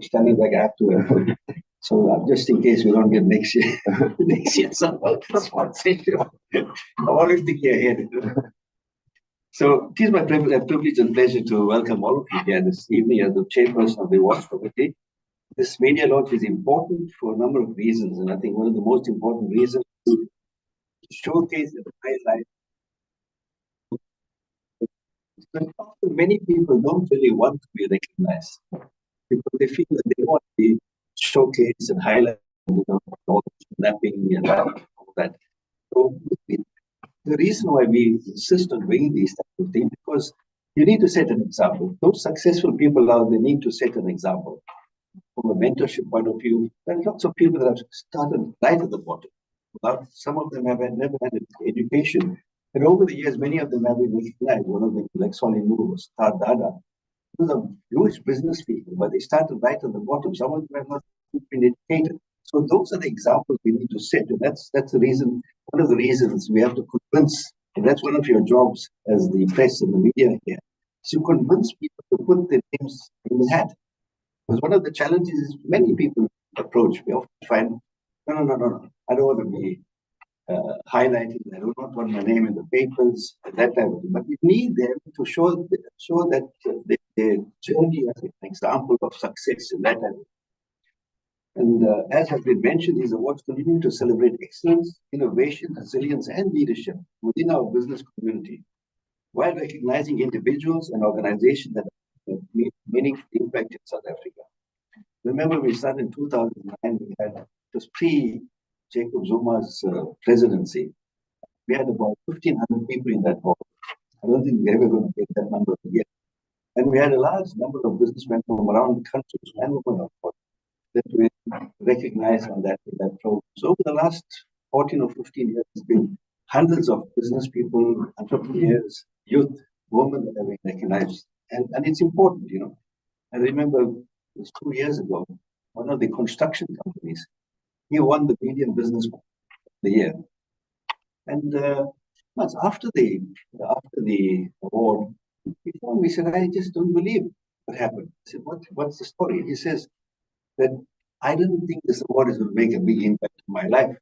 standing like I have to. So just in case we don't get next year, next year some sponsorship. I always think ahead. So it is my privilege and pleasure to welcome all of you here this evening as the chairperson of the Awards Committee. This media launch is important for a number of reasons, and I think one of the most important reasons is to showcase and highlight. Many people don't really want to be recognized because they feel that they want to be showcased and highlighted, all the kidnapping and all that. So the reason why we insist on bringing these types of things, because you need to set an example. Those successful people out there need to set an example. From a mentorship point of view, there are lots of people that have started right at the bottom. Some of them have never had an education. And over the years, many of them have been recognized. One of them, like Solly Noor, Star Dada. Those are huge business people, but they started right at the bottom. Some of them have not been educated. So those are the examples we need to set. And that's the reason, one of the reasons we have to convince, and that's one of your jobs as the press and the media here, is to convince people to put their names in the hat. Because one of the challenges is many people approach, we often find, no, I don't want to be highlighted, I do not want my name in the papers, that type of thing. But we need them to show that their journey as an example of success in that type of thing. And as has been mentioned, these awards continue to celebrate excellence, innovation, resilience, and leadership within our business community, while recognizing individuals and organizations that have made meaningful impact in South Africa. Remember, we started in 2009. It was pre-Jacob Zuma's presidency. We had about 1,500 people in that board. I don't think we're ever going to get that number again. And we had a large number of businessmen from around the country and women, of course, that we recognized on that program. So over the last 14 or 15 years, there's been hundreds of business people, entrepreneurs, youth, women that have been recognized. And it's important, I remember it was 2 years ago, one of the construction companies, he won the Medium Business of the Year. And months after the award, he told me, he said, I just don't believe what happened. I said, what's the story? He says that I didn't think this award is going to make a big impact in my life.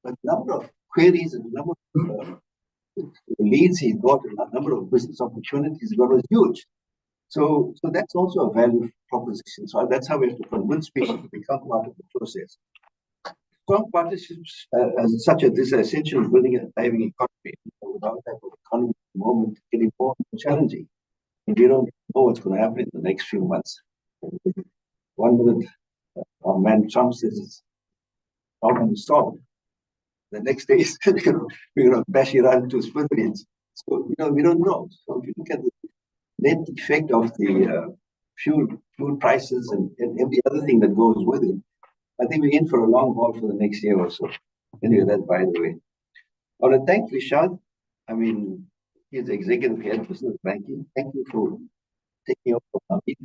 But the number of queries and the number of leads he got and the number of business opportunities he got was huge. So that's also a value proposition. So that's how we have to convince people to become part of the process. Strong partnerships such as this are essential in building a thriving economy. Without that economy at the moment, it's getting more challenging. And we don't know what's going to happen in the next few months. 1 minute, our man Trump says it's not going to stop. The next day, we're going to bash Iran to smithereens. So, we don't know. So if you look at the net effect of the fuel prices and every other thing that goes with it, I think we're in for a long haul for the next year or so. Anyway, that's by the way. I want to thank Rishad. I mean, he's the executive head of business banking. Thank you for taking over from me.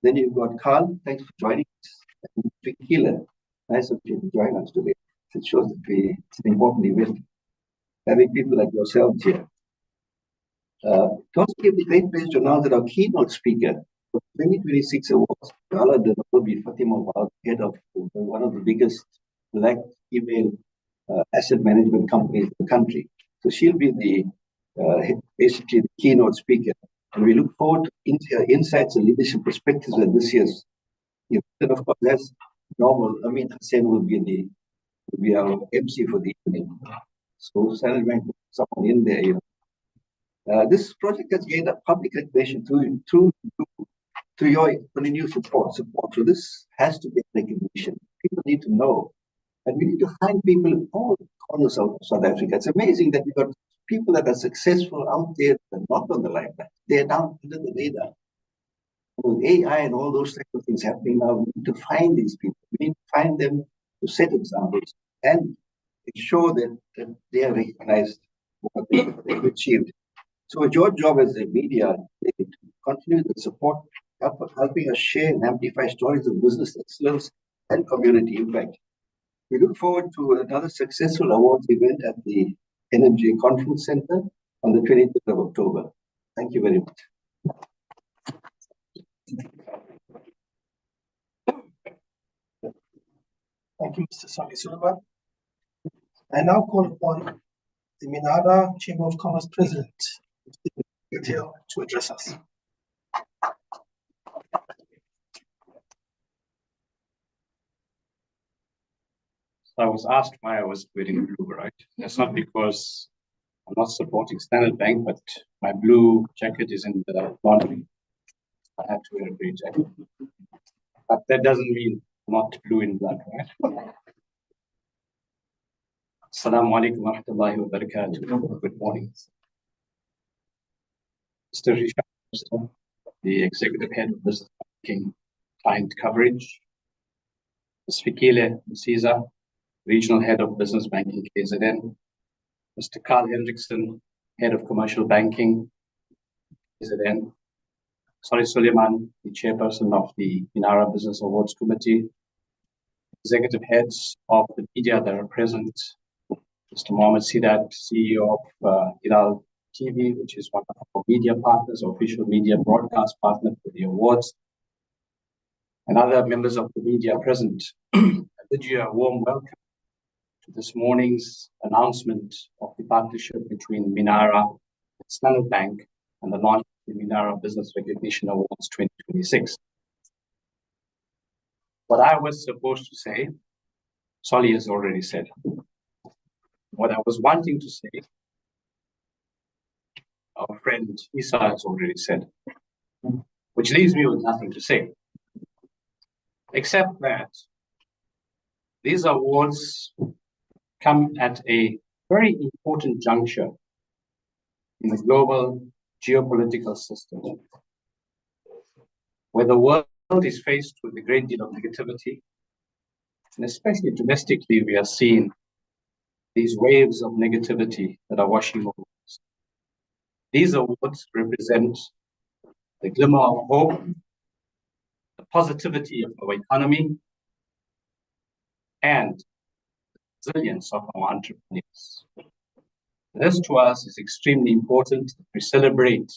Then you've got Carl. Thanks for joining us. And Tequila. Nice of you to join us today. It shows that it's an important event. Having people like yourselves here. To also give the great pleasure to announce that our keynote speaker for 2026 awards, Gala will be Fatima Wal, head of one of the biggest black female asset management companies in the country. So she'll be basically the keynote speaker. And we look forward to insights and leadership perspectives at this year's event. And of course, that's normal. Amin Hussain will be our MC for the evening. So Standard Bank put someone in there, this project has gained a public recognition through your continued support. So this has to get recognition. People need to know. And we need to find people in all corners of South Africa. It's amazing that we've got people that are successful out there that are not on the limelight. They're down under the radar. With AI and all those types of things happening now, we need to find these people. We need to find them to set examples and ensure that they are recognized for what they've achieved. So it's your job as a media to continue the support, helping us share and amplify stories of business excellence and community impact. We look forward to another successful awards event at the NMG Conference Center on the 23rd of October. Thank you very much. Thank you, Mr. Sami Sulaiman. I now call upon the Minara Chamber of Commerce President to address us. I was asked why I was wearing blue, right? That's not because I'm not supporting Standard Bank, but my blue jacket is in the laundry. I had to wear a green jacket. But that doesn't mean not blue in blood, right? Assalamu alaikum wa rahmatullahi wa barakatuh. Good morning. Mr. Rishad, the Executive Head of Business Banking Client Coverage. Ms. Fikile Msiza, Regional Head of Business Banking KZN. Mr. Carl Hendrickson, Head of Commercial Banking KZN. Sari Suleiman, the Chairperson of the Minara Business Awards Committee. Executive Heads of the media that are present. Mr. Mohammed Sidat, CEO of Hilal TV, which is one of our media partners, official media broadcast partner for the awards, and other members of the media present. I bid you a warm welcome to this morning's announcement of the partnership between Minara and Standard Bank and the launch of the Minara Business Recognition Awards 2026. What I was supposed to say, Solly has already said. What I was wanting to say, our friend Isa has already said, which leaves me with nothing to say, except that these awards come at a very important juncture in the global geopolitical system, where the world is faced with a great deal of negativity, and especially domestically, we are seeing these waves of negativity that are washing over us. These awards represent the glimmer of hope, the positivity of our economy, and the resilience of our entrepreneurs. This to us is extremely important. We celebrate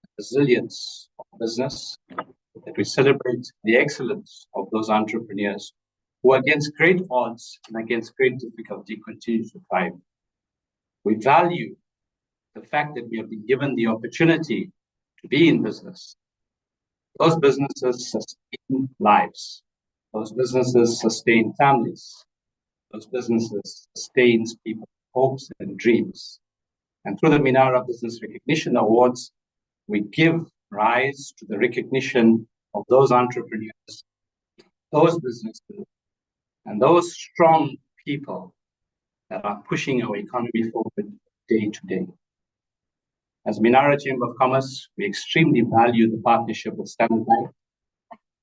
the resilience of business, that we celebrate the excellence of those entrepreneurs who, against great odds and against great difficulty, continue to thrive. We value the fact that we have been given the opportunity to be in business. Those businesses sustain lives. Those businesses sustain families. Those businesses sustain people's hopes and dreams. And through the Minara Business Recognition Awards, we give rise to the recognition of those entrepreneurs, those businesses, and those strong people that are pushing our economy forward day to day. As Minara Chamber of Commerce, we extremely value the partnership with Standard Bank.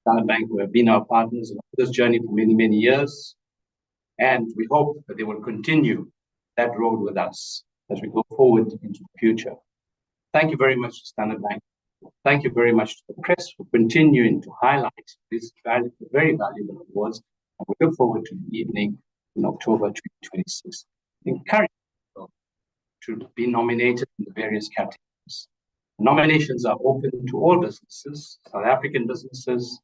Standard Bank, who have been our partners on this journey for many, many years. And we hope that they will continue that road with us as we go forward into the future. Thank you very much to Standard Bank. Thank you very much to the press for continuing to highlight these very valuable awards. And we look forward to the evening in October 2026. Encourage people to be nominated in the various categories. Nominations are open to all businesses, South African businesses,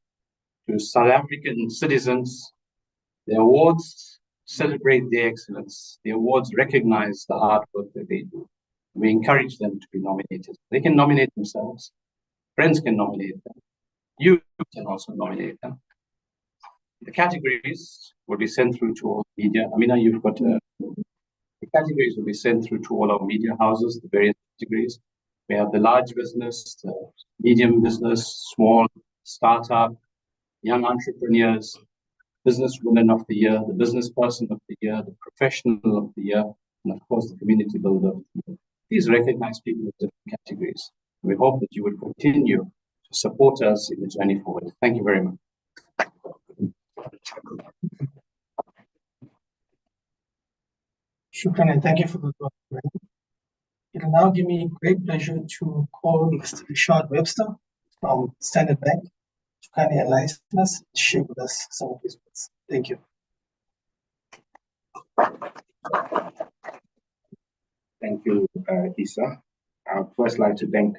to South African citizens. The awards celebrate their excellence. The awards recognize the hard work that they do. We encourage them to be nominated. They can nominate themselves. Friends can nominate them. You can also nominate them. The categories will be sent through to all media. Amina, you've got the categories will be sent through to all our media houses, the various categories. We have the large business, the medium business, small startup, young entrepreneurs, businesswoman of the year, the business person of the year, the professional of the year, and of course the community builder of the year. These recognize people in different categories. We hope that you will continue to support us in the journey forward. Thank you very much. Shukran, and thank you for the talk. It will now give me great pleasure to call Mr. Rishad Webster from Standard Bank to kindly enlighten us and share with us some of his words. Thank you. Thank you, Isa. I would first like to thank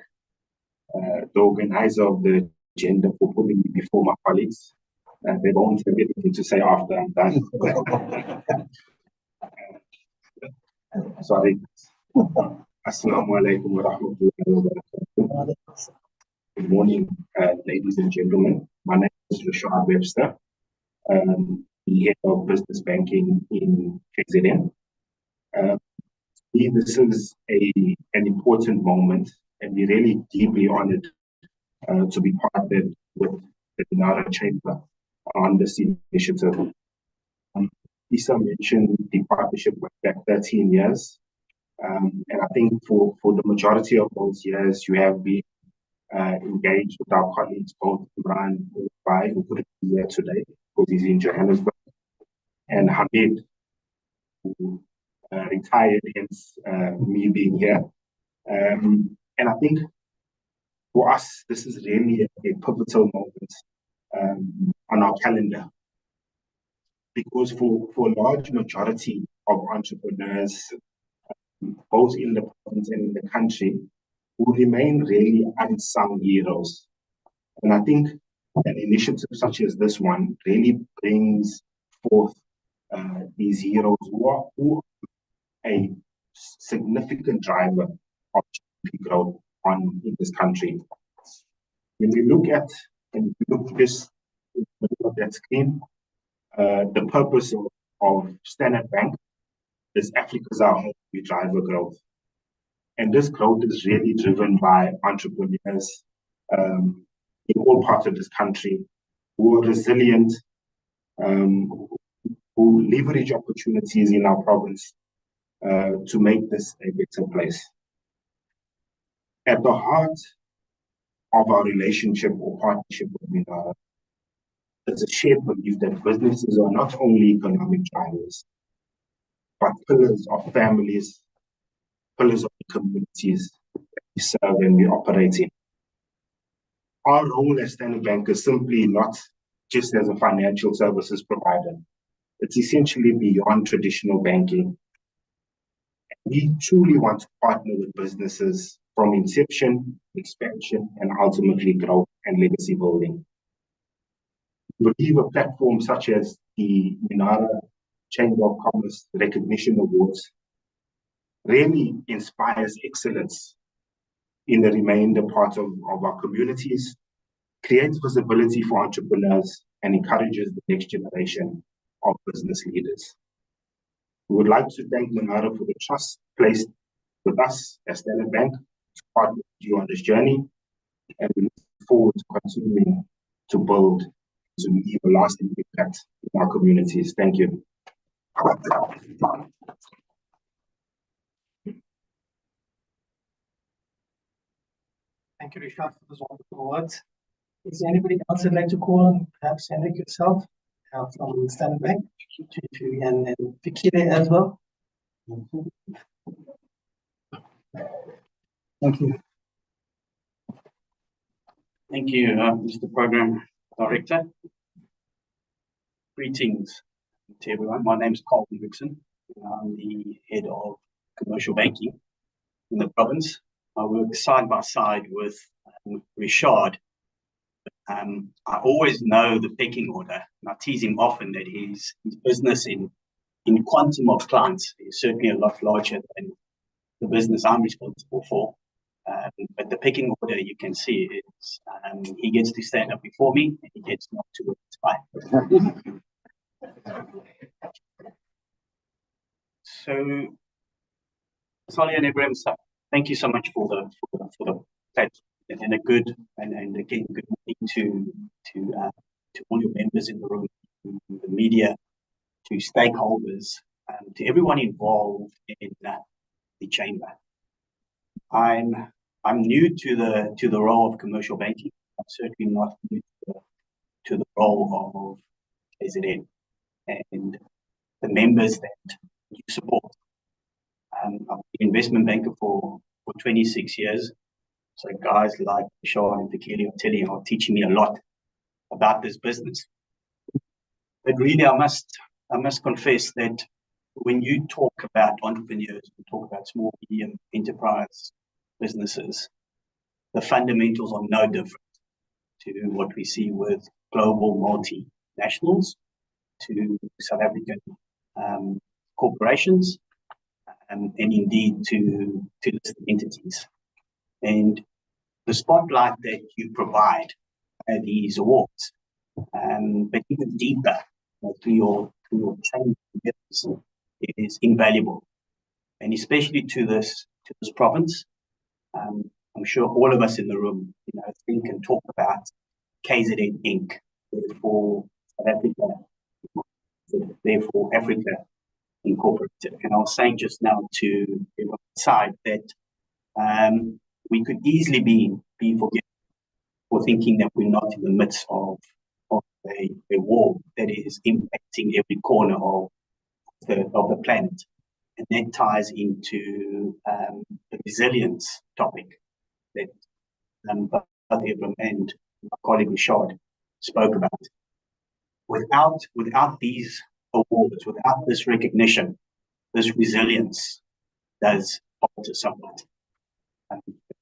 the organizer of the agenda for putting me before my colleagues. They won't have anything to say after I'm done. Sorry. Assalamu alaikum wa rahmatullahi wa barakatuh. Good morning, ladies and gentlemen. My name is Rashad Webster, the head of business banking in KZN. This is an important moment, and we're really deeply honored to be partnered with the Minara Chamber on this initiative. Lisa mentioned the partnership went back 13 years. And I think for the majority of those years, you have been engaged with our colleagues, both Imran Bai, who couldn't be here today because he's in Johannesburg, and Hamid, who retired, hence me being here. And I think for us, this is really a pivotal moment on our calendar, because for a large majority of entrepreneurs, both in the province and in the country, who remain really unsung heroes. And I think an initiative such as this one really brings forth these heroes who are a significant driver of GDP growth in this country. When we look at this on that screen, the purpose of Standard Bank is Africa's our home, we drive a growth. And this growth is really driven by entrepreneurs in all parts of this country who are resilient, who leverage opportunities in our province to make this a better place. At the heart of our relationship or partnership with Minara is a shared belief that businesses are not only economic drivers, but pillars of families, pillars of the communities that we serve and we operate in. Our role as Standard Bank is simply not just as a financial services provider. It's essentially beyond traditional banking. We truly want to partner with businesses from inception, expansion, and ultimately growth and legacy building. We believe a platform such as the Minara Chamber of Commerce Recognition Awards really inspires excellence in the remainder part of our communities, creates visibility for entrepreneurs, and encourages the next generation of business leaders. We would like to thank Minara for the trust placed with us as Standard Bank to partner with you on this journey, and we look forward to continuing to build to leave a lasting impact in our communities. Thank you. Thank you, Rishad, for those wonderful words. Is there anybody else that'd like to call on? Perhaps Henrik yourself from Standard Bank, and Fikile as well. Thank you. Thank you, Mr. Program Director. Greetings to everyone. My name is Carl Hendrickson. I'm the head of commercial banking in the province. I work side by side with Rishad. I always know the pecking order, and I tease him often that his business in quantum of clients is certainly a lot larger than the business I'm responsible for. But the pecking order, you can see, is he gets to stand up before me and he gets not to work his So, Sally and Ibrahim, thank you so much for the platform, and a good and again good morning to all your members in the room, to the media, to stakeholders, to everyone involved in the chamber. I'm new to the role of commercial banking. I'm certainly not new to the role of KZN and the members that you support. I've been an investment banker for 26 years. So guys like Shaw and Fikili are teaching me a lot about this business. But really, I must confess that when you talk about entrepreneurs, you talk about small, medium enterprise businesses, the fundamentals are no different to what we see with global nationals to South African corporations, and indeed to listed entities. And the spotlight that you provide these awards, but even deeper through your training is invaluable, and especially to this province. I'm sure all of us in the room, think and talk about KZN Inc. for South Africa, therefore Africa Incorporated. And I was saying just now to everyone side that we could easily be forgiven for thinking that we're not in the midst of a war that is impacting every corner of the planet. And that ties into the resilience topic that both Ebram and my colleague Rashad spoke about. Without these awards, without this recognition, this resilience does falter somewhat.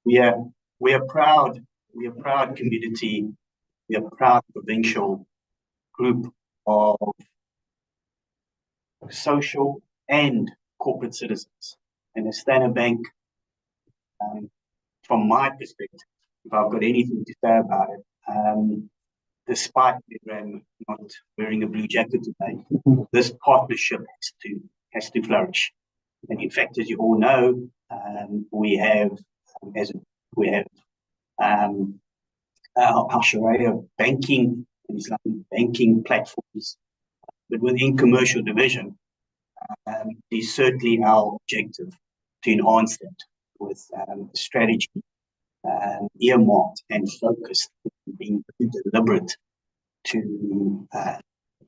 We are proud community, we are proud provincial group of social and corporate citizens. And as Standard Bank, from my perspective, if I've got anything to say about it, despite Ebram not wearing a blue jacket today, this partnership has to flourish. And in fact, as you all know, we have our Sharia banking and Islamic banking platforms, but within commercial division, it is certainly our objective to enhance that with strategy earmarked and focused, being deliberate to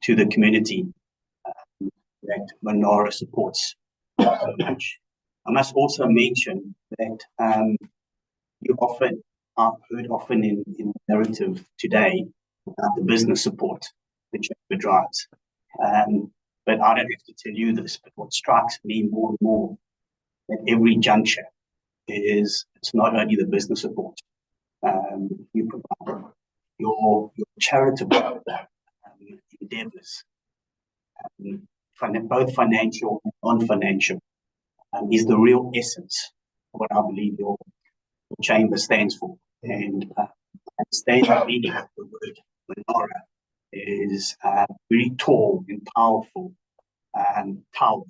the community that Minara supports so much. I must also mention that I've heard often in the narrative today about the business support the chamber drives. But I don't have to tell you this, but what strikes me more and more at every juncture is it's not only the business support you provide, your charitable endeavors, both financial and non-financial, is the real essence of what I believe your chamber stands for. And I understand the meaning of the word Minara is very tall and powerful tower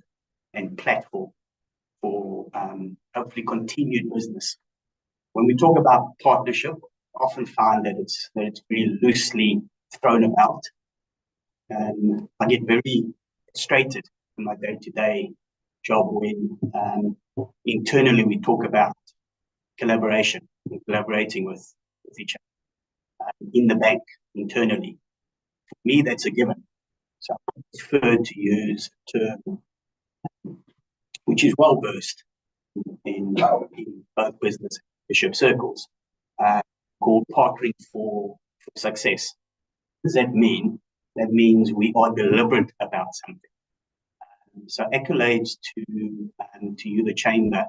and platform for hopefully continued business. When we talk about partnership, I often find that it's very loosely thrown about. And I get very frustrated in my day-to-day job when internally we talk about collaboration and collaborating with each other in the bank internally. For me, that's a given. So I prefer to use a term which is well versed in both business and leadership circles, called partnering for success. What does that mean? That means we are deliberate about something. So accolades to you, the chamber,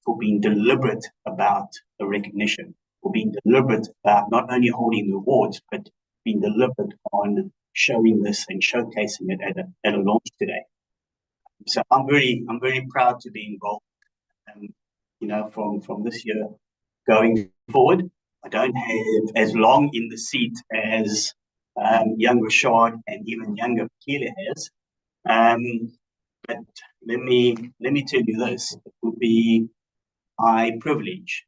for being deliberate about the recognition, for being deliberate about not only holding the awards, but being deliberate on showing this and showcasing it at a launch today. So I'm very proud to be involved. From this year going forward, I don't have as long in the seat as young Rashad and even younger Kila has. But let me tell you this: it would be my privilege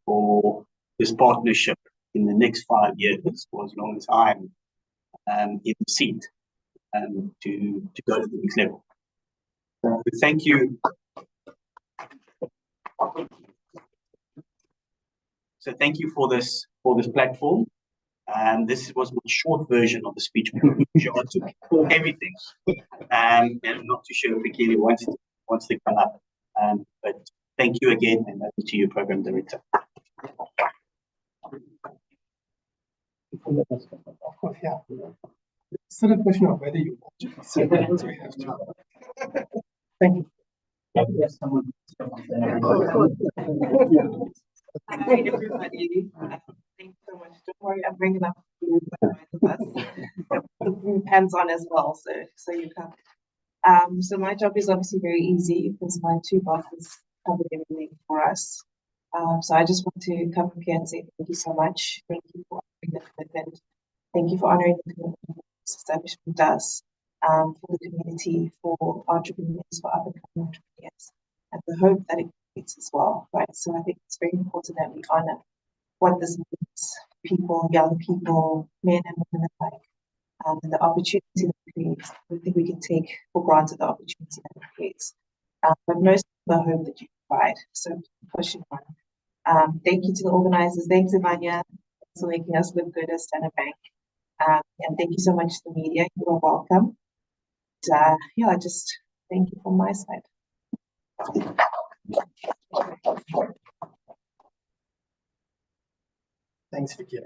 for this partnership in the next 5 years, for as long as I'm in the seat, to go to the next level. So thank you. So thank you for this platform. This was a short version of the speech. John took everything, and I'm not too sure if Akili wants to come up. But thank you again, and over to you, Program Director. Of course, yeah. It's still a question of whether you want to. So we have to. Thank you. Hi, everybody. Thank you so much. Don't worry, I'm bringing up food with us. The hands on as well, so you come. So my job is obviously very easy because my two bosses covered everything for us. So I just want to come up here and say thank you so much. Thank you for honoring the commitment. Thank you for honoring the commitment this establishment does for the community, for entrepreneurs, for other entrepreneurs, and the hope that it creates as well, right? So I think it's very important that we honor what this means for people, young people, men and women alike, and the opportunity that it creates. I think we can take for granted the opportunity that it creates. But most of the hope that you provide. So pushing on. Thank you to the organizers. Thanks, Ivania, for making us look good as Standard Bank. And thank you so much to the media. You are welcome. And, yeah, just thank you from my side. Thanks, Vicky.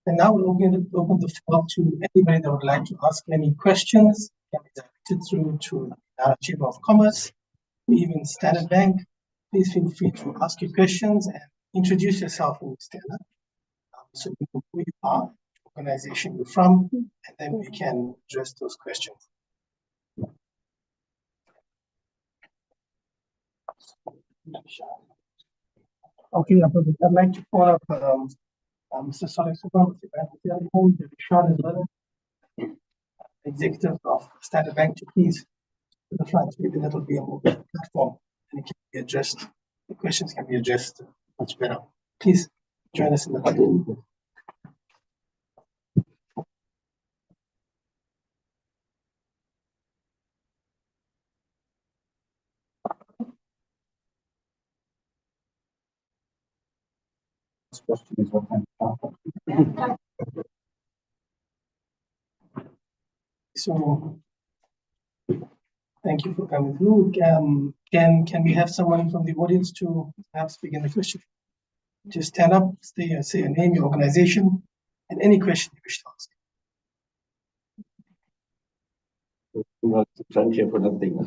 And now we'll open the floor to anybody that would like to ask any questions. Can be directed through to the Chamber of Commerce, or even Standard Bank. Please feel free to ask your questions and introduce yourself in Standard, so we know who you are, organization you're from, and then we can address those questions. Okay, I'd like to call up Mr. Solek Subram, Sean as well, executive of Standard Bank, to please to the front. Maybe that'll be a more platform and it can be addressed. The questions can be addressed much better. Please join us in the panel. Question is what kind of So thank you for coming through. Can we have someone from the audience to perhaps begin the question? Just stand up, say your name, your organization, and any question you wish to ask. Not stand here for nothing.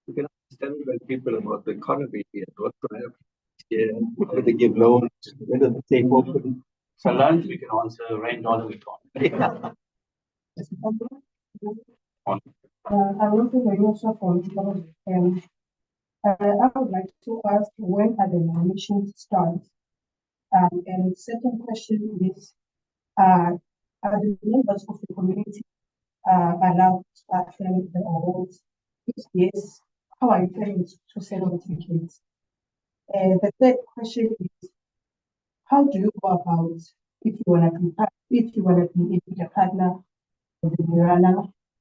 You can understand when people about the economy and what's going to happen here, whether they give loans, whether they take open. So lunch we can answer range all the economy. I want to very much from I would like to ask, when are the nominations start? And second question is, are the members of the community allowed to attend the awards? If yes, how are you planning to sell the tickets? And the third question is, how do you go about if you want to be a partner of the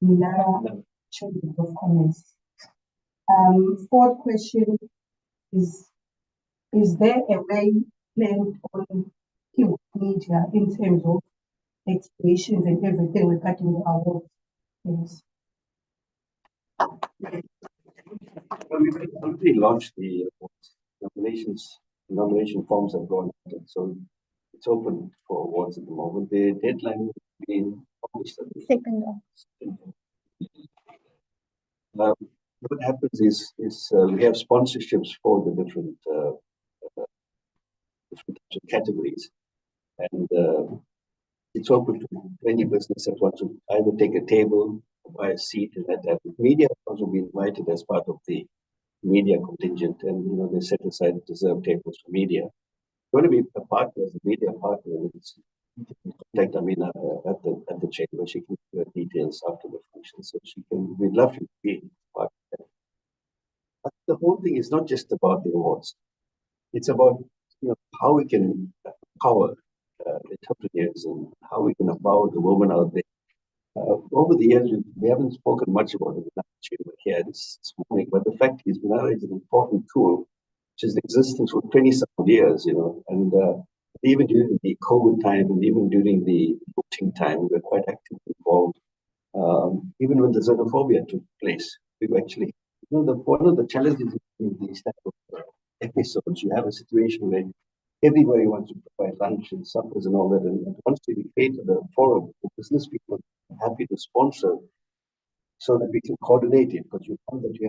Minara Chamber of Commerce? Fourth question is there a way planned on media in terms of exhibitions and everything regarding the awards? Yes. Well, we've already launched the awards. Nomination forms have gone out, so it's open for awards at the moment. The deadline will be published at the Second. What happens is we have sponsorships for the different types of categories, and it's open to any business that wants to either take a table or buy a seat, and that media has also been invited as part of the media contingent, and they set aside reserved tables for media. Going to be a partner, as a media partner, it's contact Amina at the chamber. She can give details after the function, so we'd love you to be part of that. But the whole thing is not just about the awards. It's about how we can empower entrepreneurs and how we can empower the women out there. Over the years, we haven't spoken much about the Minara Chamber here this morning, but the fact is, Minara is an important tool which has existed for 20-some years, and even during the COVID time and even during the voting time, we were quite actively involved. Even when the xenophobia took place, we were actually, one of the challenges in these type of episodes, you have a situation where everybody wants to provide lunch and suppers and all that. And once we created a forum for business people happy to sponsor so that we can coordinate it. Because you found that you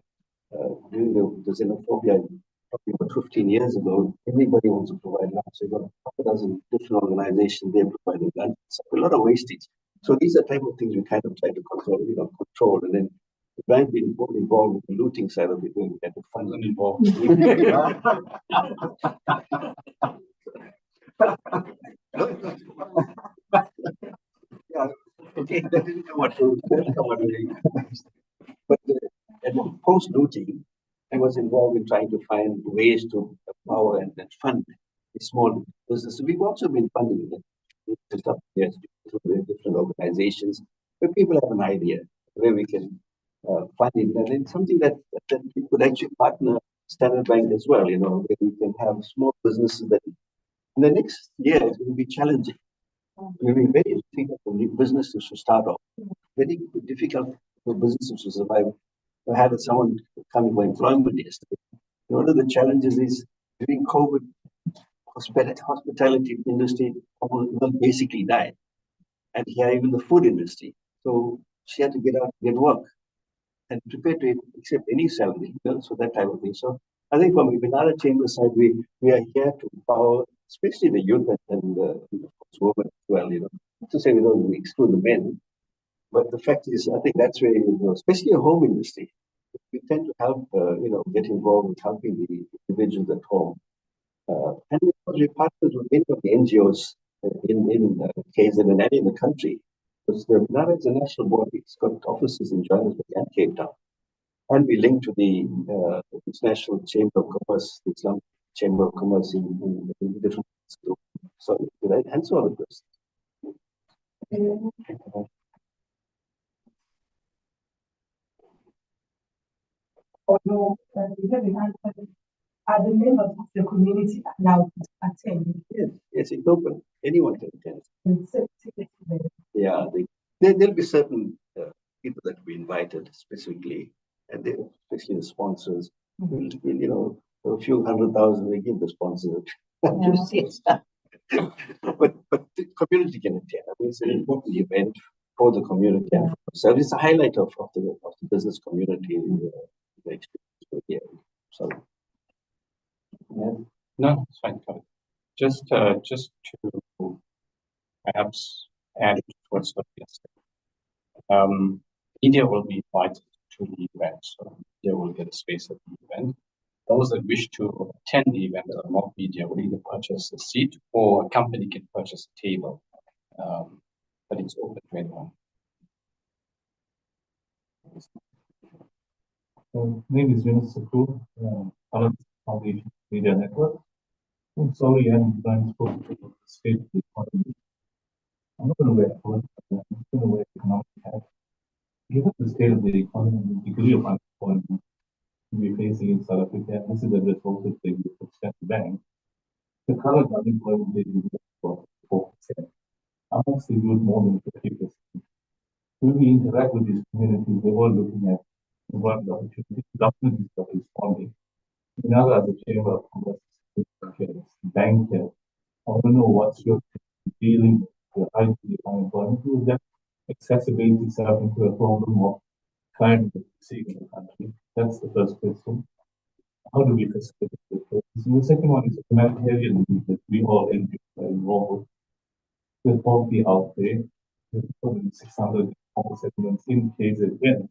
have, during the xenophobia, probably about 15 years ago, everybody wants to provide lunch. So you've got half a dozen different organizations there providing lunch. So a lot of wastage. So these are type of things we kind of try to control, and then the bank being involved with the looting side of it, when we get the funds involved. Yeah, okay, that didn't come out. But post looting, I was involved in trying to find ways to empower and fund the small businesses. We've also been funding it just up there through different organizations, where people have an idea where we can fund it, and it's something that we could actually partner Standard Bank as well. Where we can have small businesses that in the next year it will be challenging. It will be very difficult for new businesses to start off. Very difficult for businesses to survive. I had someone coming for employment yesterday. One of the challenges is during COVID, hospitality industry basically died, and here even the food industry. So she had to get out, get work, and prepare to accept any salary. So that type of thing. So I think from the Minara Chamber side, we are here to empower, especially the youth and women as well. Not to say we don't exclude the men, but the fact is, I think that's where especially a home industry, we tend to help get involved with helping the individuals at home. And we partnered with many of the NGOs in KZN and in the country. Because the Minara is a national body. It's got offices in Johannesburg and Cape Town. And we link to the International Chamber of Commerce, the Islamic Chamber of Commerce in different places. So, did I answer all of this? Although we have been answered, are the members of the community allowed to attend? Yes, it's open. Anyone can attend. And certificate them? Yeah, there'll be certain people that we invited specifically, and especially the sponsors. A few 100,000 they give the sponsors. But the community can attend. I mean, it's an important event for the community. So it's a highlight of the business community. The experience here. So, yeah. No, it's fine. Fine. Just to perhaps add to what Sophia said. Media will be invited to the event, so media will get a space at the event. Those that wish to attend the event are not media will either purchase a seat or a company can purchase a table. But it's open to anyone. Name is Yunus Sakur, Foundation Media Network. I'm sorry, I'm trying to state the economy. I'm not going to wear politics, I'm going to wear economic hat. Given the state of the economy and the degree of unemployment we're facing in South Africa, and this is a result of the Standard Bank, the current unemployment rate is about 4%. Amongst the youth, more than 50%. When we interact with these communities, they're all looking at employment opportunities. Government is not responding. Minara, the Chamber of Commerce, bankers, I want to know what's your feeling with the high unemployment? Will that exacerbate itself into a problem of crime that we see in the country? That's the first question. How do we facilitate this? So the second one is humanitarian needs that we all involved. There's poverty out there. There's more than 600 homeless settlements in KZN.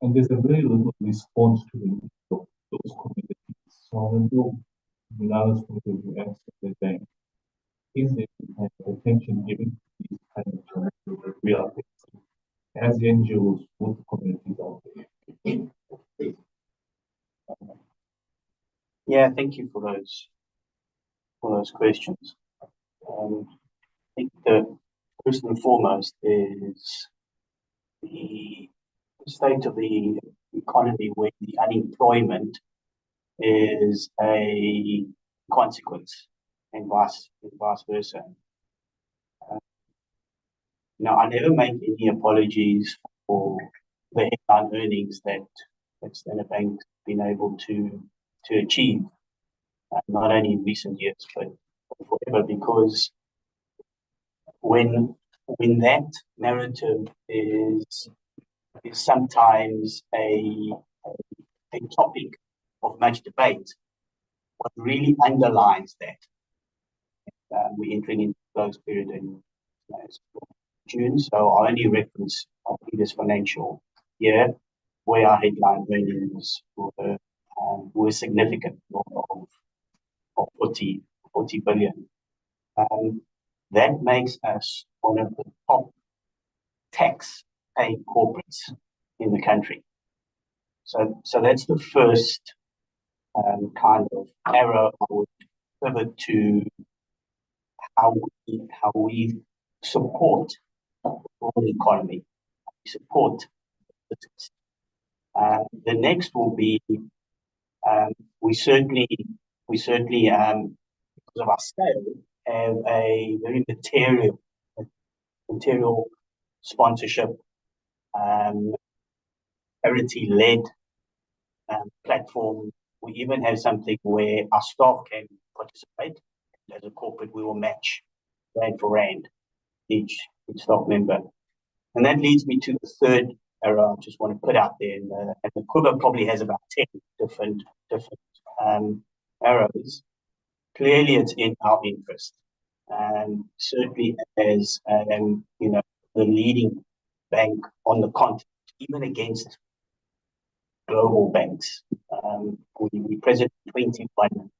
And there's a very little response to the needs of those communities. So I want to know Minara's point of view and the bank. Is there attention given to these kind of challenges that we are facing as NGOs with the communities out there? Yeah, thank you for those questions. I think the first and foremost is the state of the economy where the unemployment is a consequence and vice versa. I never make any apologies for the headline earnings that Standard Bank's been able to achieve, not only in recent years, but forever, because when that narrative is is sometimes a topic of much debate. What really underlines that, we're entering into the close period in June, so I'll only reference our previous financial year where our headline earnings were significant, of 40 billion. That makes us one of the top tax paying corporates in the country. So that's the first kind of arrow I would pivot to how we support the broad economy, we support business. The next will be we certainly because of our scale have a very material sponsorship, charity-led platform. We even have something where our staff can participate. As a corporate, we will match rand for rand each staff member. And that leads me to the third arrow I just want to put out there. And the quiver probably has about 10 different arrows. Clearly, it's in our interest. Certainly as the leading bank on the continent, even against global banks. We present 21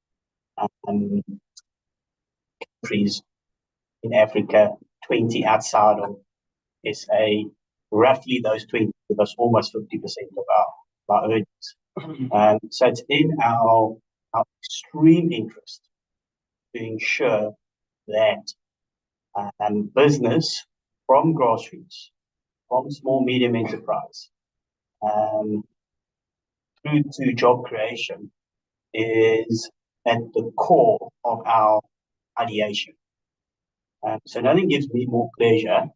countries in Africa, 20 outside of SA. Roughly those 20 give us almost 50% of our earnings. So it's in our extreme interest to ensure that business from grassroots, from small, medium enterprise, through to job creation is at the core of our ideation. So nothing gives me more pleasure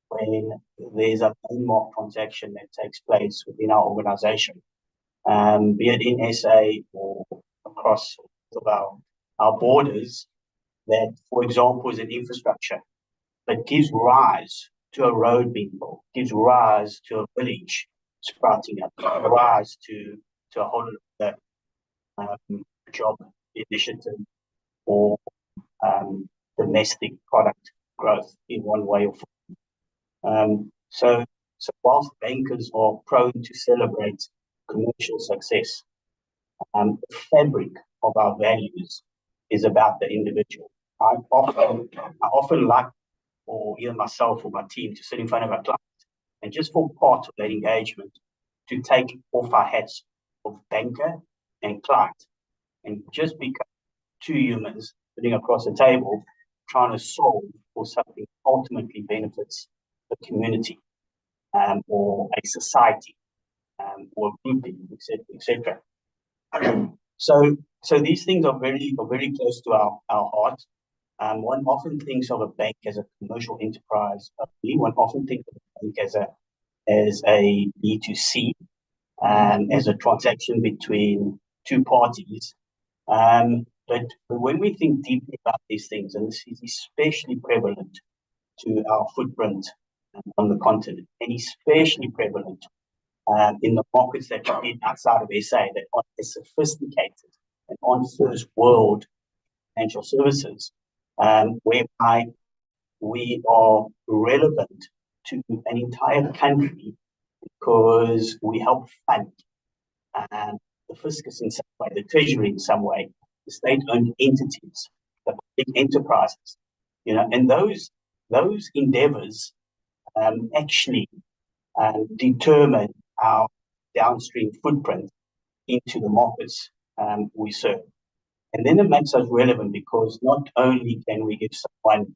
when there's a landmark transaction that takes place within our organization, be it in SA or across our borders, that, for example, is an infrastructure that gives rise to a road being built, gives rise to a village sprouting up, rise to a whole other job initiative or domestic product growth in one way or form. So whilst bankers are prone to celebrate commercial success, the fabric of our values is about the individual. I often like, or either myself or my team, to sit in front of our clients and just for part of that engagement to take off our hats of banker and client and just become two humans sitting across the table trying to solve for something that ultimately benefits the community or a society or a grouping, etc. So these things are very close to our heart. One often thinks of a bank as a commercial enterprise. One often thinks of a bank as a B2C, as a transaction between two parties. But when we think deeply about these things, and this is especially prevalent to our footprint on the continent, and especially prevalent in the markets that are outside of SA that aren't as sophisticated and on first world financial services, whereby we are relevant to an entire country because we help fund the fiscus in some way, the treasury in some way, the state-owned entities, the big enterprises, and those endeavors actually determine our downstream footprint into the markets we serve. And then it makes us relevant because not only can we give someone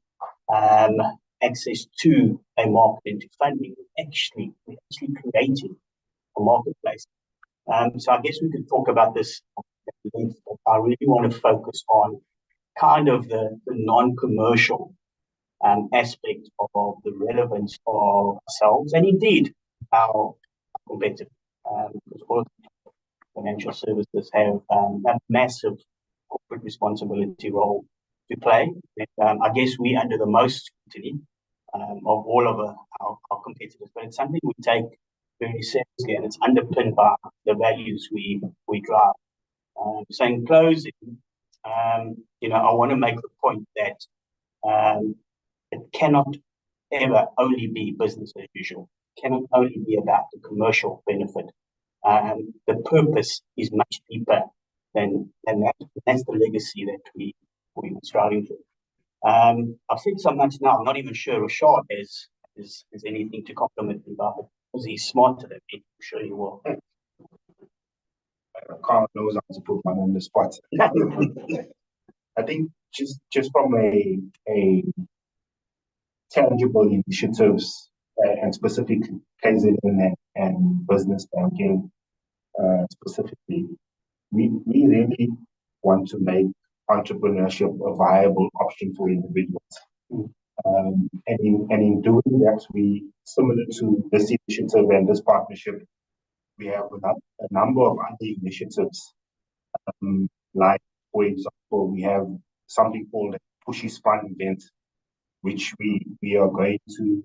access to a market into funding, we're actually creating a marketplace. So I guess we could talk about this. I really want to focus on kind of the non-commercial aspect of the relevance of ourselves and indeed our competitors. Because all of financial services have a massive corporate responsibility role to play. And, I guess we under the most scrutiny of all of our competitors, but it's something we take very seriously, and it's underpinned by the values we drive. So in closing, I want to make the point that it cannot ever only be business as usual. It cannot only be about the commercial benefit. The purpose is much deeper than that. That's the legacy that we're striving for. I've said so much now. I'm not even sure Rashad has anything to compliment me about, because he's smarter than me. I'm sure he will. Carl knows how to put one on the spot. I think just from a tangible initiatives and specifically KZN and business banking specifically, we really want to make entrepreneurship a viable option for individuals. And in doing that, we, similar to this initiative and this partnership, we have a number of other initiatives. Like, for example, we have something called a Pushy Spun event, which we are going to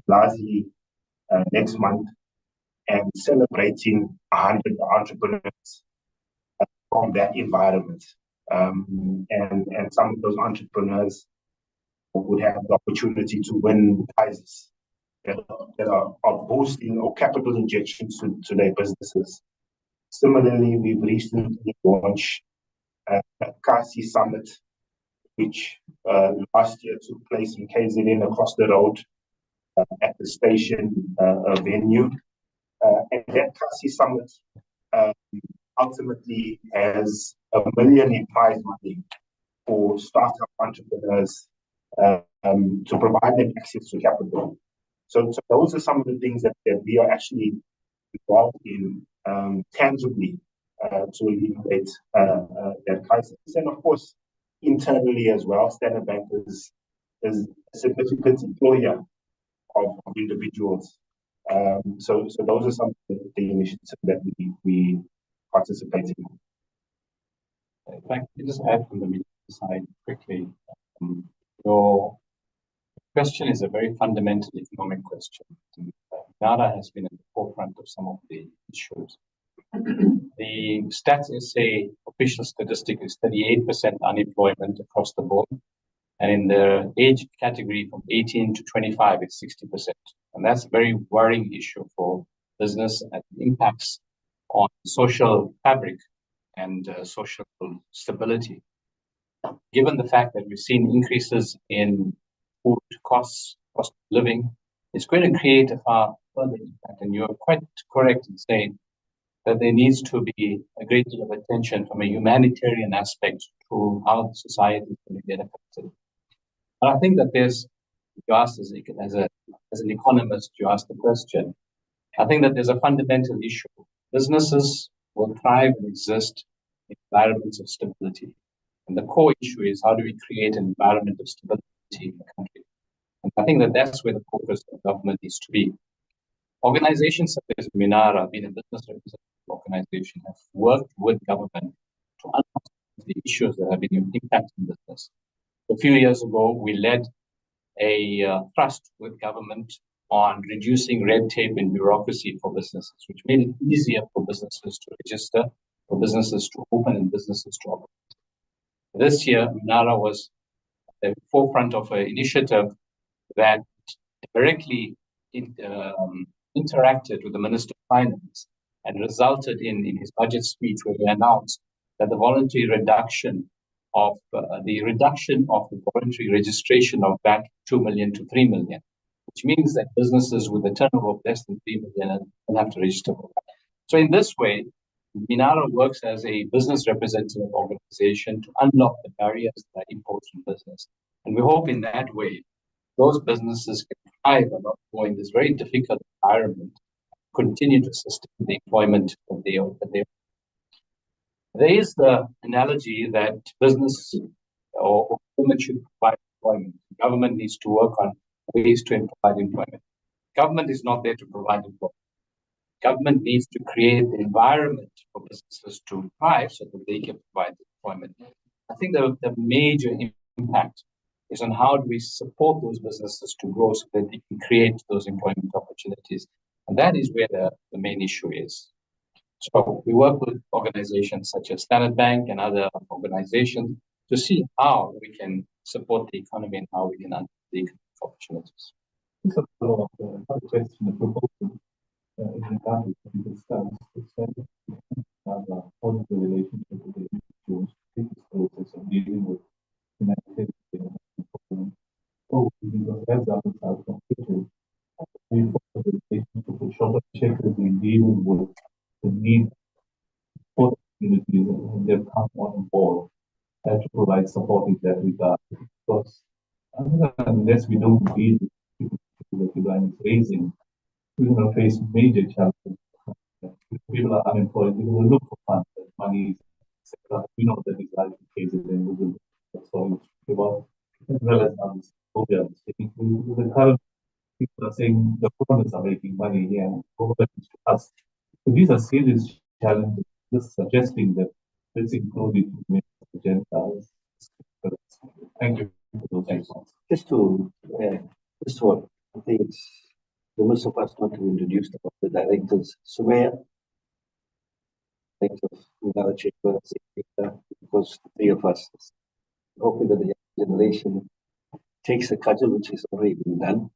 Mlazi next month, and celebrating 100 entrepreneurs from that environment. And some of those entrepreneurs would have the opportunity to win prizes that are boosting or capital injections to their businesses. Similarly, we've recently launched a Kasi Summit, which last year took place in KZN across the road at the station venue. And that Kasi Summit ultimately has $1 million in prize money for startup entrepreneurs to provide them access to capital. So those are some of the things that we are actually involved in tangibly to alleviate that crisis. And of course, internally as well, Standard Bank is a significant employer of individuals. So those are some of the initiatives that we participate in. If I can just add from the media side quickly, your question is a very fundamental economic question. Minara has been at the forefront of some of the issues. The stats say official statistic is 38% unemployment across the board, and in the age category from 18 to 25, it's 60%. And that's a very worrying issue for business, and impacts on social fabric and social stability. Given the fact that we've seen increases in food costs, cost of living, it's going to create a far further impact. And you're quite correct in saying that there needs to be a great deal of attention from a humanitarian aspect to how the society is going to get affected. And I think that you asked as an economist, you asked the question. I think that there's a fundamental issue. Businesses will thrive and exist in environments of stability. And the core issue is, how do we create an environment of stability in the country? And I think that that's where the focus of government needs to be. Organizations such as Minara, being a business representative organization, have worked with government to understand the issues that have been impacting business. A few years ago, we led a trust with government on reducing red tape and bureaucracy for businesses, which made it easier for businesses to register, for businesses to open, and businesses to operate. This year, Minara was at the forefront of an initiative that directly interacted with the Minister of Finance and resulted in his budget speech, where he announced that the voluntary reduction of the voluntary registration of VAT 2 million to 3 million, which means that businesses with a turnover of less than 3 million don't have to register for that. So in this way, Minara works as a business representative organization to unlock the barriers that are imposed on business. And we hope in that way, those businesses can thrive a lot more in this very difficult environment, continue to sustain the employment that they. There is the analogy that business or government should provide employment. Government needs to work on ways to provide employment. Government is not there to provide employment. Government needs to create the environment for businesses to thrive so that they can provide employment. I think the major impact is on how do we support those businesses to grow so that they can create those employment opportunities. And that is where the main issue is. So we work with organizations such as Standard Bank and other organizations to see how we can support the economy and how we can unlock the economic opportunities. Just a follow-up question, the proposal in regard to what we discussed, it's that we have a positive relationship with the individuals, this process of dealing with humanitarian problems. Oh, because as others are completed, we follow the relationship with shorter checkers in dealing with the need for the communities and they've come on board and to provide support in that regard. Because unless we don't deal with people that Iran is raising, we're going to face major challenges. If people are unemployed, they will look for funds, money, etc. We know that Israel is cases and we will so about as well as others. The current people are saying the foreigners are making money here and government is to us. So these are serious challenges. Just suggesting that let's include it in the agenda. Thank you for those responses. Just to, first of all, I think it's the most of us not to introduce the directors. Sumaya, director of Minara Chamber, because the three of us, hoping that the young generation takes the cudgel which has already been done.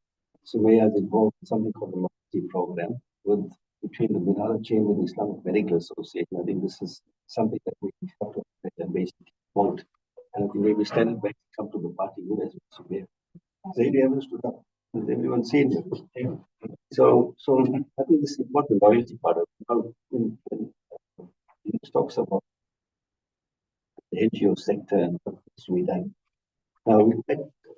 Sumaya is involved in something called the loyalty program with between the Minara Chamber and the Islamic Medical Association. I think this is something that we have to and basically promote. And I think maybe Standard Bank come to the party with us. Sumaya. Zaidi haven't stood up. Has everyone seen it? So I think this is important loyalty part of it. It talks about the NGO sector and what needs to be done. Now, we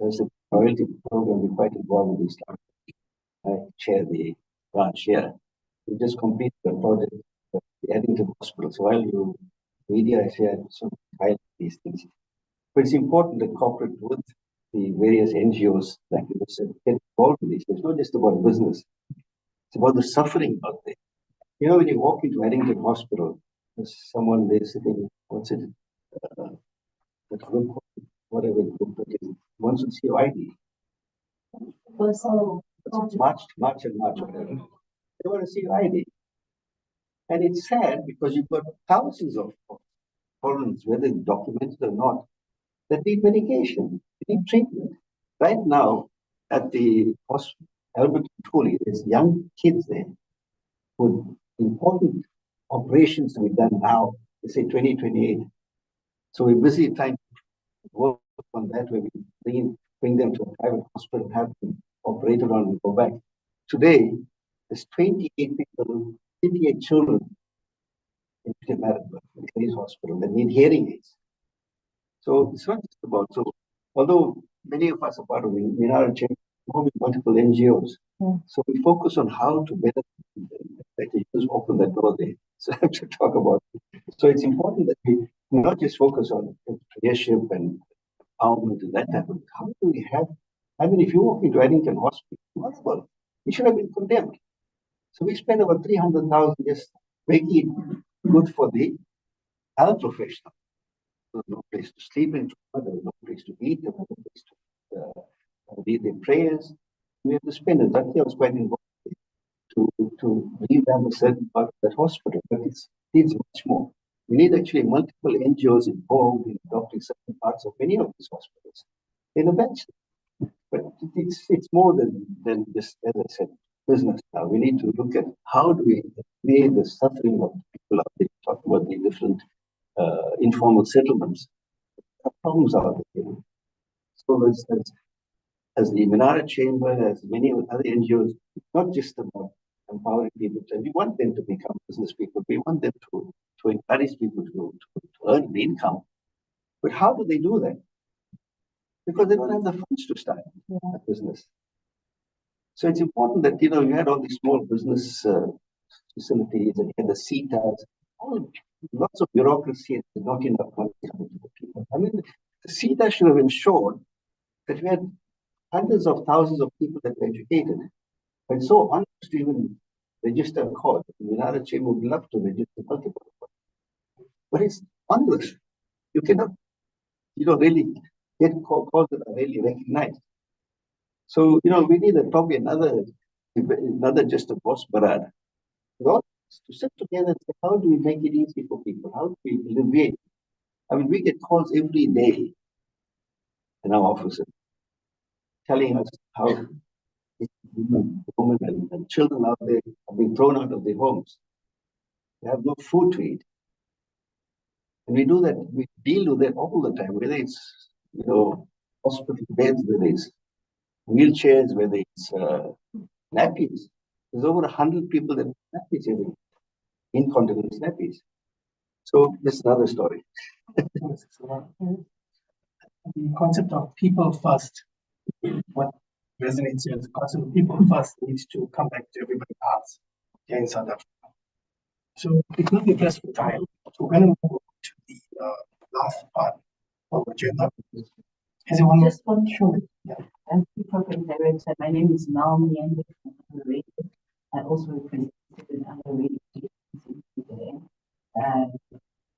as a loyalty program, we're quite involved with Islam. I chair the branch here. We just completed the project at the Addington Hospital. So while you media is here, so highlight these things. But it's important that corporate with the various NGOs, like you said, get involved in this. It's not just about business. It's about the suffering out there. You know, when you walk into Addington Hospital, there's someone there sitting, what's it? That group, whatever group that is, wants to see your ID. March, whatever. They want to see your ID. And it's sad because you've got thousands of problems, whether it's documented or not, that need medication, they need treatment. Right now, at the hospital, Albert Tully, there's young kids there with important operations to be done now, they say 2028. So we're busy trying to work on that, where we bring them to a private hospital and have them operated on and go back. Today, there's 28 people, 28 children in Clays Hospital that need hearing aids. So it's not just about, so although many of us are part of the Minara Chamber, with multiple NGOs, so we focus on how to better, like you just open the door there, so I have to talk about it. So it's important that we not just focus on leadership and empowerment and that type of, how do we have, I mean, if you walk into Addington Hospital, it should have been condemned. So we spend about 300,000 just making it good for the health professional. There's no place to sleep in, there's no place to eat, there's no place to read their prayers. We have to spend it. That year was quite involved to revamp a certain part of that hospital, but it needs much more. We need actually multiple NGOs involved in adopting certain parts of many of these hospitals. In a bench. But it's more than just, as I said, business now. We need to look at how do we make the suffering of people out there. Talk about the different informal settlements. There are problems out there. So as the Minara Chamber, as many other NGOs, it's not just about empowering people. And we want them to become business people. We want them to encourage people to earn the income. But how do they do that? Because they don't have the funds to start a business. So it's important that, you had all these small business facilities and you had the CETAs, lots of bureaucracy and not enough money coming to the people. I mean, the CETA should have ensured that we had hundreds of thousands of people that were educated. But it's so honest to even register a call. The Minara Chamber would love to register multiple. But it's onerous. You cannot, really get calls that are really recognized. So, we need probably another another just a boss barada. Not to sit together and say, how do we make it easy for people? How do we alleviate? I mean, we get calls every day in our offices telling us how women and children out there are being thrown out of their homes. They have no food to eat. And we do that, we deal with that all the time, whether it's, hospital beds, whether it's wheelchairs, whether it's nappies. There's over 100 people that have nappies every day, incontinence nappies. So that's another story. The concept of people first, what resonates here, the concept of people first needs to come back to everybody's hearts here in South Africa. So it will be best for time. So we're going to move on to the last part of the agenda. Is it one Just one short. Yeah. And program director, my name is Naomi and I also represent another radio station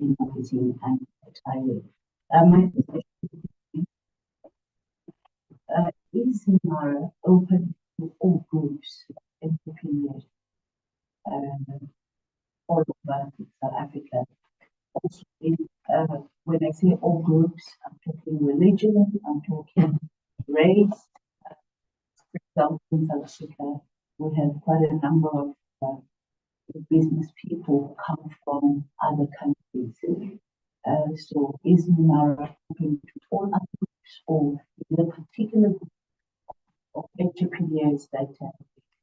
in marketing and advertising. My question is Minara open to all groups, entrepreneurs, all over South Africa? Also, when I say all groups, I'm talking religion, I'm talking race. For example, in South Africa, we have quite a number of business people come from other countries. So is Minara open to all other groups, or is there a particular group of entrepreneurs that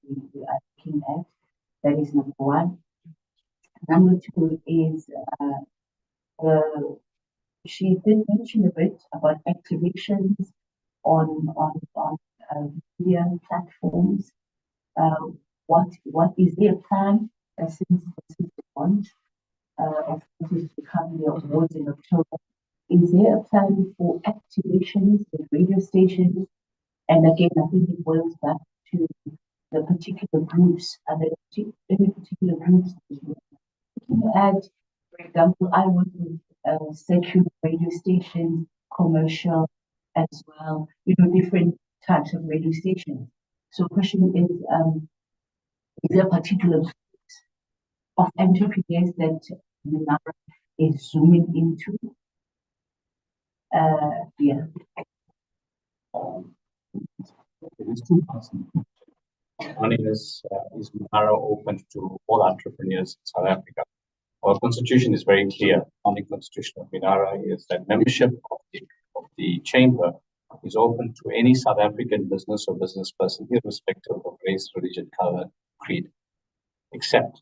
we are looking at? That is number one. Number two is she did mention a bit about activations on media platforms. What is their plan since the launch of course to come the awards in October? Is there a plan for activations with radio stations? And again, I think it boils back to the particular groups. Are there any particular groups that you're looking at? For example, I work with secular radio stations, commercial as well, different types of radio stations. So question is there a particular group of entrepreneurs that Minara is zooming into? Yeah. There's two parts. One is Minara open to all entrepreneurs in South Africa? Our constitution is very clear. The constitution of Minara is that membership of the chamber is open to any South African business or business person, irrespective of race, religion, color, creed, except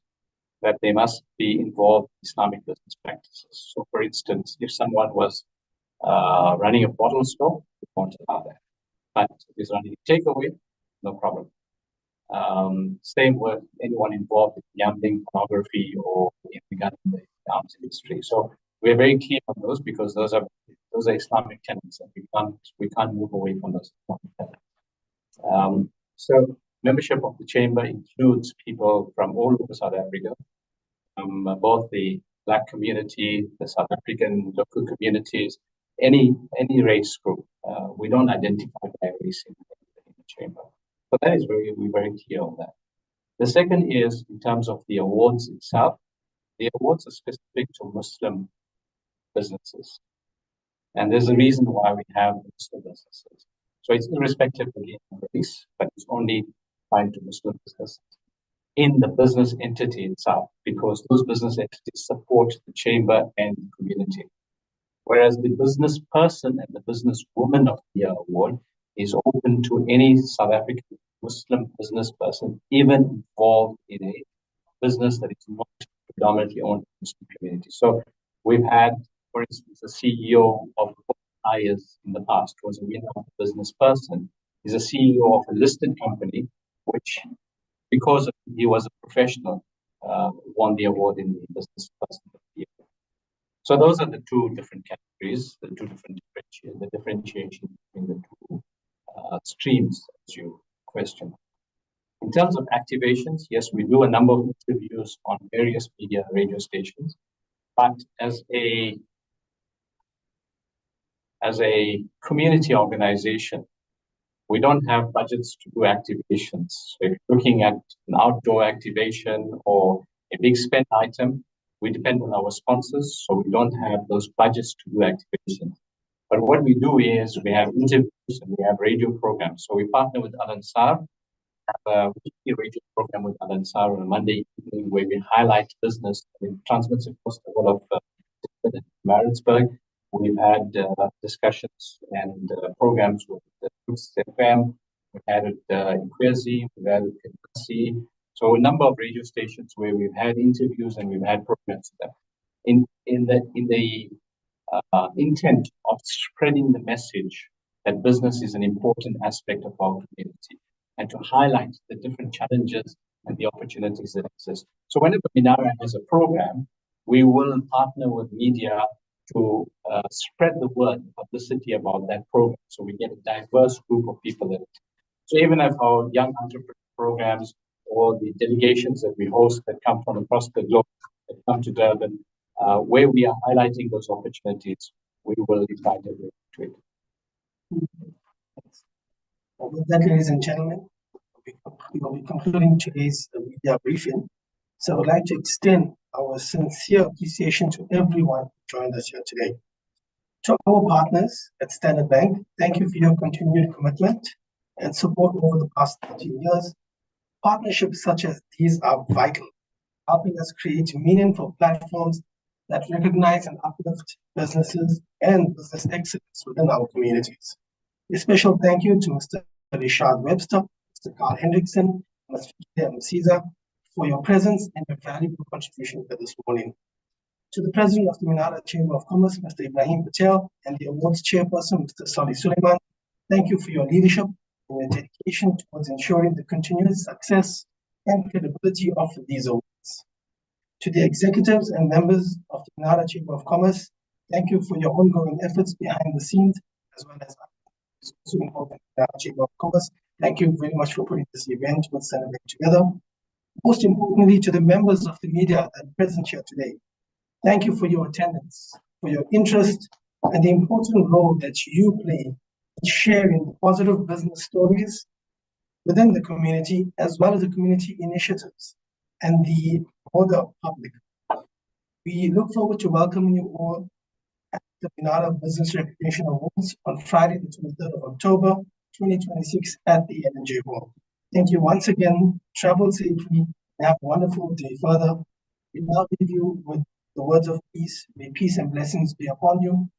that they must be involved in Islamic business practices. So, for instance, if someone was running a bottle store, we won't allow that. But if he's running a takeaway, no problem. Same with anyone involved in gambling, pornography, or in the arms industry. So we're very clear on those because those are Islamic tenets, and we can't move away from those Islamic tenets. So membership of the chamber includes people from all over South Africa, both the Black community, the South African local communities, any race group. We don't identify by race in the chamber. So that is we're very clear on that. The second is in terms of the awards itself. The awards are specific to Muslim businesses. And there's a reason why we have Muslim businesses. So it's irrespective of the race, but it's only applied to Muslim businesses in the business entity itself, because those business entities support the chamber and the community. Whereas the business person and the business woman of the year award is open to any South African Muslim business person, even involved in a business that is not predominantly owned by the Muslim community. So we've had, for instance, a CEO of Tires in the past was a winner of a business person. He's a CEO of a listed company, which, because he was a professional, won the award in the business person of the year. So those are the two different categories, the differentiation between the two streams, as you question. In terms of activations, yes, we do a number of interviews on various media radio stations, but as a community organization, we don't have budgets to do activations. So if you're looking at an outdoor activation or a big spend item, we depend on our sponsors, so we don't have those budgets to do activations. But what we do is we have interviews and we have radio programs. So we partner with Al Ansar, have a weekly radio program with Al Ansar on a Monday evening where we highlight business. It transmits across the whole of Maritzburg. We've had discussions and programs with the Roots FM. We've had it in Kwezi, we've had it in Kasi. So a number of radio stations where we've had interviews and we've had programs with them. In the intent of spreading the message that business is an important aspect of our community and to highlight the different challenges and the opportunities that exist. So whenever Minara has a program, we will partner with media to spread the word, publicity about that program. So we get a diverse group of people in it. So even if our young entrepreneur programs or the delegations that we host that come from across the globe, that come to Durban, where we are highlighting those opportunities, we will invite everyone to it. With that, ladies and gentlemen, we will be concluding today's media briefing. So I would like to extend our sincere appreciation to everyone who joined us here today. To our partners at Standard Bank, thank you for your continued commitment and support over the past 13 years. Partnerships such as these are vital, helping us create meaningful platforms that recognize and uplift businesses and business excellence within our communities. A special thank you to Mr. Richard Webster, Mr. Carl Hendrickson, Ms. Fikile Msiza for your presence and your valuable contribution for this morning. To the President of the Minara Chamber of Commerce, Mr. Ibrahim Patel, and the awards chairperson, Mr. Sali Suleiman, thank you for your leadership and your dedication towards ensuring the continuous success and credibility of these awards. To the executives and members of the Minara Chamber of Commerce, thank you for your ongoing efforts behind the scenes, as well as also involved in the Minara Chamber of Commerce. Thank you very much for putting this event with Standard Bank together. Most importantly, to the members of the media that are present here today, thank you for your attendance, for your interest, and the important role that you play in sharing positive business stories within the community, as well as the community initiatives and the broader public. We look forward to welcoming you all at the Minara Business Recognition Awards on Friday, the 23rd of October, 2026 at the NJ Hall. Thank you once again. Travel safely and have a wonderful day further. We now leave you with the words of peace. May peace and blessings be upon you.